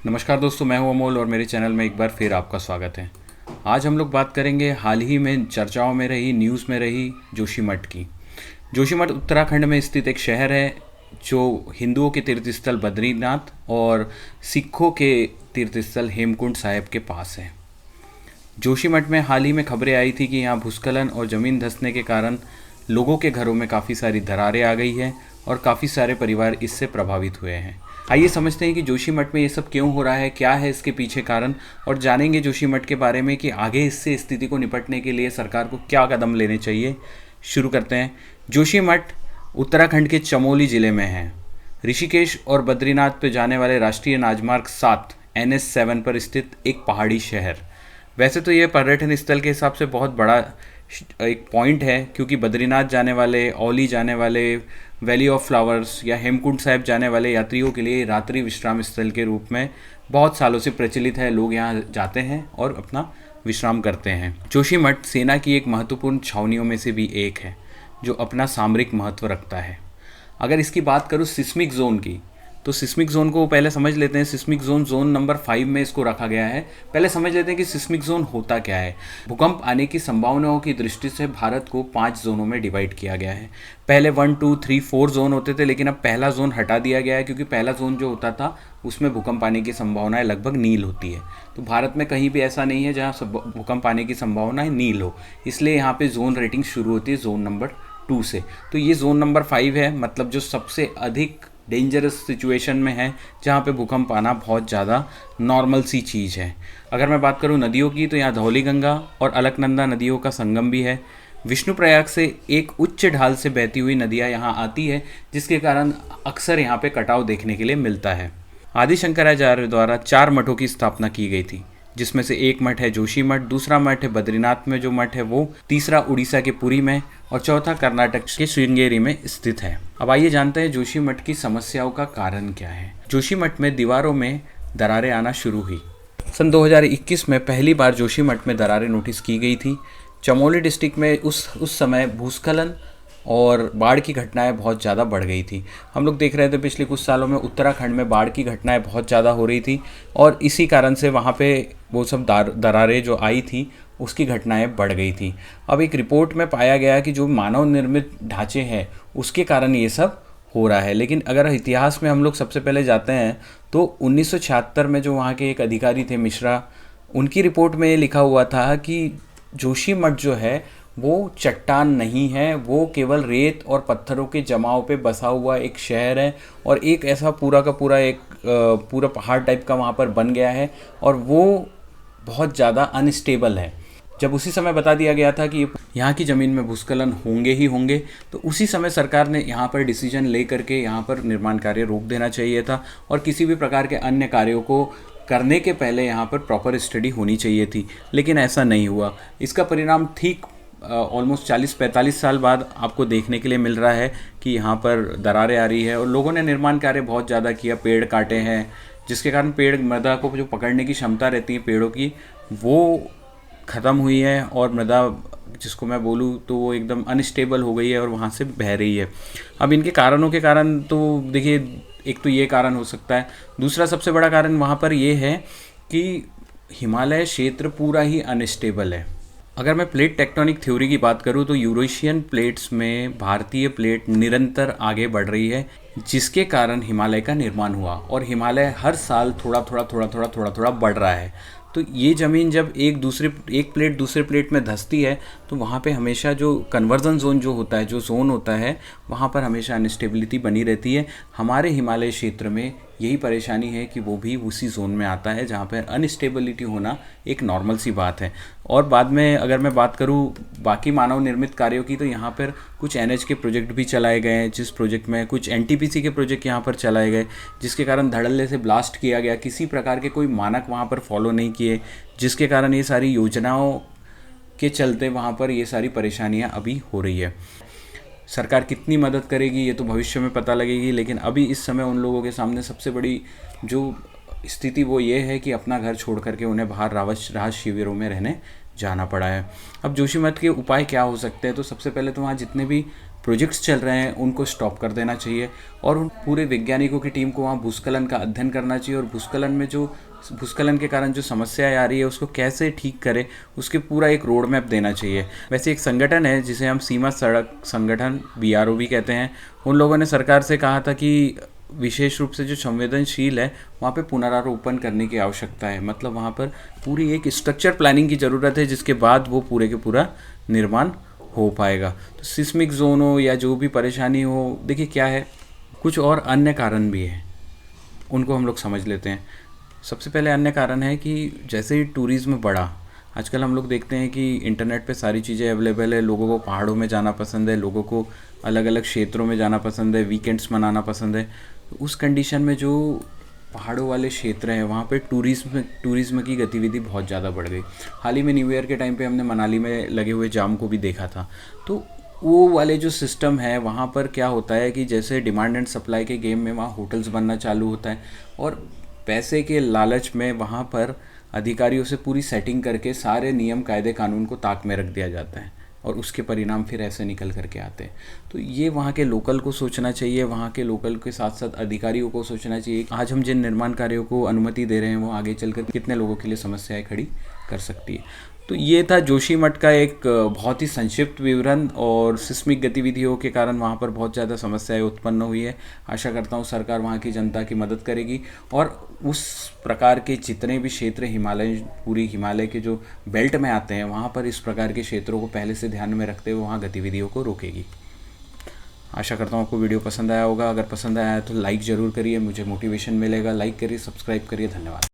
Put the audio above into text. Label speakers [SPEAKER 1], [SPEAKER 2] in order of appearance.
[SPEAKER 1] नमस्कार दोस्तों, मैं हूं अमोल और मेरे चैनल में एक बार फिर आपका स्वागत है। आज हम लोग बात करेंगे हाल ही में चर्चाओं में रही, न्यूज़ में रही जोशीमठ की। जोशीमठ उत्तराखंड में स्थित एक शहर है जो हिंदुओं के तीर्थस्थल बद्रीनाथ और सिखों के तीर्थस्थल हेमकुंड साहिब के पास है। जोशीमठ में हाल ही में खबरें आई थी कि यहाँ भूस्खलन और ज़मीन धंसने के कारण लोगों के घरों में काफ़ी सारी दरारें आ गई हैं और काफ़ी सारे परिवार इससे प्रभावित हुए हैं। आइए समझते हैं कि जोशीमठ में ये सब क्यों हो रहा है, क्या है इसके पीछे कारण, और जानेंगे जोशीमठ के बारे में कि आगे इससे स्थिति को निपटने के लिए सरकार को क्या कदम लेने चाहिए। शुरू करते हैं। जोशीमठ उत्तराखंड के चमोली ज़िले में है। ऋषिकेश और बद्रीनाथ पर जाने वाले राष्ट्रीय राजमार्ग 7 NH7 पर स्थित एक पहाड़ी शहर। वैसे तो ये पर्यटन स्थल के हिसाब से बहुत बड़ा एक पॉइंट है, क्योंकि बद्रीनाथ जाने वाले, औली जाने वाले, वैली ऑफ फ्लावर्स या हेमकुंड साहिब जाने वाले यात्रियों के लिए रात्रि विश्राम स्थल के रूप में बहुत सालों से प्रचलित है। लोग यहाँ जाते हैं और अपना विश्राम करते हैं। जोशीमठ सेना की एक महत्वपूर्ण छावनियों में से भी एक है जो अपना सामरिक महत्व रखता है। अगर इसकी बात करूँ सिस्मिक जोन की, तो सिस्मिक जोन को पहले समझ लेते हैं। सिस्मिक जोन नंबर 5 में इसको रखा गया है। पहले समझ लेते हैं कि सिस्मिक जोन होता क्या है। भूकंप आने की संभावनाओं की दृष्टि से भारत को 5 जोनों में डिवाइड किया गया है। पहले 1, 2, 3, 4 जोन होते थे, लेकिन अब पहला जोन हटा दिया गया है, क्योंकि पहला जोन जो होता था उसमें भूकंप आने की संभावनाएं लगभग नील होती है। तो भारत में कहीं भी ऐसा नहीं है जहाँ भूकंप आने की संभावनाएं नील हो, इसलिए यहाँ पे जोन रेटिंग शुरू होती है जोन नंबर 2 से। तो ये जोन नंबर 5 है, मतलब जो सबसे अधिक डेंजरस सिचुएशन में है, जहाँ पे भूकंप आना बहुत ज़्यादा नॉर्मल सी चीज़ है। अगर मैं बात करूँ नदियों की, तो यहाँ धौली गंगा और अलकनंदा नदियों का संगम भी है। विष्णुप्रयाग से एक उच्च ढाल से बहती हुई नदियाँ यहाँ आती है, जिसके कारण अक्सर यहाँ पे कटाव देखने के लिए मिलता है। आदि शंकराचार्य द्वारा 4 मठों की स्थापना की गई थी, जिसमें से एक मठ है जोशीमठ, दूसरा मठ है बद्रीनाथ में जो मठ है वो, तीसरा उड़ीसा के पुरी में और चौथा कर्नाटक के श्रृंगेरी में स्थित है। अब आइए जानते हैं जोशीमठ की समस्याओं का कारण क्या है। जोशीमठ में दीवारों में दरारें आना शुरू हुई। सन 2021 में पहली बार जोशीमठ में दरारें नोटिस की गई थी। चमोली डिस्ट्रिक्ट में उस समय भूस्खलन और बाढ़ की घटनाएं बहुत ज़्यादा बढ़ गई थी। हम लोग देख रहे थे पिछले कुछ सालों में उत्तराखंड में बाढ़ की घटनाएं बहुत ज़्यादा हो रही थी, और इसी कारण से वहाँ पे वो सब दरारें जो आई थी उसकी घटनाएं बढ़ गई थी। अब एक रिपोर्ट में पाया गया कि जो मानव निर्मित ढांचे हैं उसके कारण ये सब हो रहा है। लेकिन अगर इतिहास में हम लोग सबसे पहले जाते हैं तो 1976 में जो वहाँ के एक अधिकारी थे मिश्रा, उनकी रिपोर्ट में ये लिखा हुआ था कि जोशीमठ जो है वो चट्टान नहीं है, वो केवल रेत और पत्थरों के जमाव पे बसा हुआ एक शहर है, और एक ऐसा पूरा का पूरा एक पूरा पहाड़ टाइप का वहाँ पर बन गया है, और वो बहुत ज़्यादा अनस्टेबल है। जब उसी समय बता दिया गया था कि यहाँ की ज़मीन में भूस्खलन होंगे ही होंगे, तो उसी समय सरकार ने यहाँ पर डिसीजन ले करके यहाँ पर निर्माण कार्य रोक देना चाहिए था, और किसी भी प्रकार के अन्य कार्यों को करने के पहले यहाँ पर प्रॉपर स्टडी होनी चाहिए थी। लेकिन ऐसा नहीं हुआ। इसका परिणाम ठीक ऑलमोस्ट 40-45 साल बाद आपको देखने के लिए मिल रहा है कि यहाँ पर दरारें आ रही है, और लोगों ने निर्माण कार्य बहुत ज़्यादा किया, पेड़ काटे हैं, जिसके कारण पेड़ मृदा को जो पकड़ने की क्षमता रहती है पेड़ों की वो ख़त्म हुई है, और मृदा जिसको मैं बोलूँ तो वो एकदम अनस्टेबल हो गई है और वहाँ से बह रही है। अब इनके कारणों के कारण तो देखिए, एक तो ये कारण हो सकता है। दूसरा सबसे बड़ा कारण वहाँ पर ये है कि हिमालय क्षेत्र पूरा ही अनस्टेबल है। अगर मैं प्लेट टेक्टोनिक थ्योरी की बात करूं तो यूरेशियन प्लेट्स में भारतीय प्लेट निरंतर आगे बढ़ रही है, जिसके कारण हिमालय का निर्माण हुआ, और हिमालय हर साल थोड़ा थोड़ा बढ़ रहा है। तो ये ज़मीन जब एक प्लेट दूसरे प्लेट में धंसती है तो वहाँ पे हमेशा जो कन्वर्जन जोन जो होता है, जो जोन होता है, वहाँ पर हमेशा अनस्टेबिलिटी बनी रहती है। हमारे हिमालय क्षेत्र में यही परेशानी है कि वो भी उसी जोन में आता है जहाँ पर अनस्टेबिलिटी होना एक नॉर्मल सी बात है। और बाद में अगर मैं बात करूँ बाकी मानव निर्मित कार्यों की, तो यहाँ पर कुछ NH के प्रोजेक्ट भी चलाए गए हैं, जिस प्रोजेक्ट में कुछ NTPC के प्रोजेक्ट यहाँ पर चलाए गए, जिसके कारण धड़ल्ले से ब्लास्ट किया गया, किसी प्रकार के कोई मानक वहाँ पर फॉलो नहीं किए, जिसके कारण ये सारी योजनाओं के चलते वहाँ पर ये सारी परेशानियाँ अभी हो रही है। सरकार कितनी मदद करेगी ये तो भविष्य में पता लगेगी, लेकिन अभी इस समय उन लोगों के सामने सबसे बड़ी जो स्थिति वो ये है कि अपना घर छोड़ करके उन्हें बाहर राहत शिविरों में रहने जाना पड़ा है। अब जोशीमठ के उपाय क्या हो सकते हैं, तो सबसे पहले तो वहाँ जितने भी प्रोजेक्ट्स चल रहे हैं उनको स्टॉप कर देना चाहिए और उन पूरे वैज्ञानिकों की टीम को वहाँ भूस्खलन का अध्ययन करना चाहिए और भूस्खलन के कारण जो समस्याएं आ रही है उसको कैसे ठीक करें उसके पूरा एक रोड मैप देना चाहिए। वैसे एक संगठन है जिसे हम सीमा सड़क संगठन BRO भी कहते हैं, उन लोगों ने सरकार से कहा था कि विशेष रूप से जो संवेदनशील है वहाँ पे पुनरारोपण करने की आवश्यकता है, मतलब वहाँ पर पूरी एक स्ट्रक्चर प्लानिंग की ज़रूरत है जिसके बाद वो पूरे के पूरा निर्माण हो पाएगा। तो सिस्मिक जोन हो या जो भी परेशानी हो, देखिए क्या है, कुछ और अन्य कारण भी है, उनको हम लोग समझ लेते हैं। सबसे पहले अन्य कारण है कि जैसे ही टूरिज़्म बढ़ा, आजकल हम लोग देखते हैं कि इंटरनेट पे सारी चीज़ें अवेलेबल है, लोगों को पहाड़ों में जाना पसंद है, लोगों को अलग अलग क्षेत्रों में जाना पसंद है, वीकेंड्स मनाना पसंद है। उस कंडीशन में जो पहाड़ों वाले क्षेत्र हैं वहाँ पे टूरिज़्म की गतिविधि बहुत ज़्यादा बढ़ गई। हाल ही में न्यू ईयर के टाइम पे हमने मनाली में लगे हुए जाम को भी देखा था। तो वो वाले जो सिस्टम है वहाँ पर क्या होता है कि जैसे डिमांड एंड सप्लाई के गेम में वहाँ होटल्स बनना चालू होता है और पैसे के लालच में वहाँ पर अधिकारियों से पूरी सेटिंग करके सारे नियम कायदे कानून को ताक में रख दिया जाता है और उसके परिणाम फिर ऐसे निकल करके आते हैं। तो ये वहाँ के लोकल को सोचना चाहिए, वहाँ के लोकल के साथ साथ अधिकारियों को सोचना चाहिए आज हम जिन निर्माण कार्यों को अनुमति दे रहे हैं वो आगे चलकर कितने लोगों के लिए समस्याएं खड़ी कर सकती है। तो ये था जोशीमठ का एक बहुत ही संक्षिप्त विवरण और सिस्मिक गतिविधियों के कारण वहाँ पर बहुत ज़्यादा समस्याएं उत्पन्न हुई है। आशा करता हूँ सरकार वहाँ की जनता की मदद करेगी और उस प्रकार के जितने भी क्षेत्र पूरी हिमालय के जो बेल्ट में आते हैं वहाँ पर इस प्रकार के क्षेत्रों को पहले से ध्यान में रखते हुए वहाँ गतिविधियों को रोकेगी। आशा करता हूँ आपको वीडियो पसंद आया होगा। अगर पसंद आया है तो लाइक ज़रूर करिए, मुझे मोटिवेशन मिलेगा। लाइक करिए, सब्सक्राइब करिए। धन्यवाद।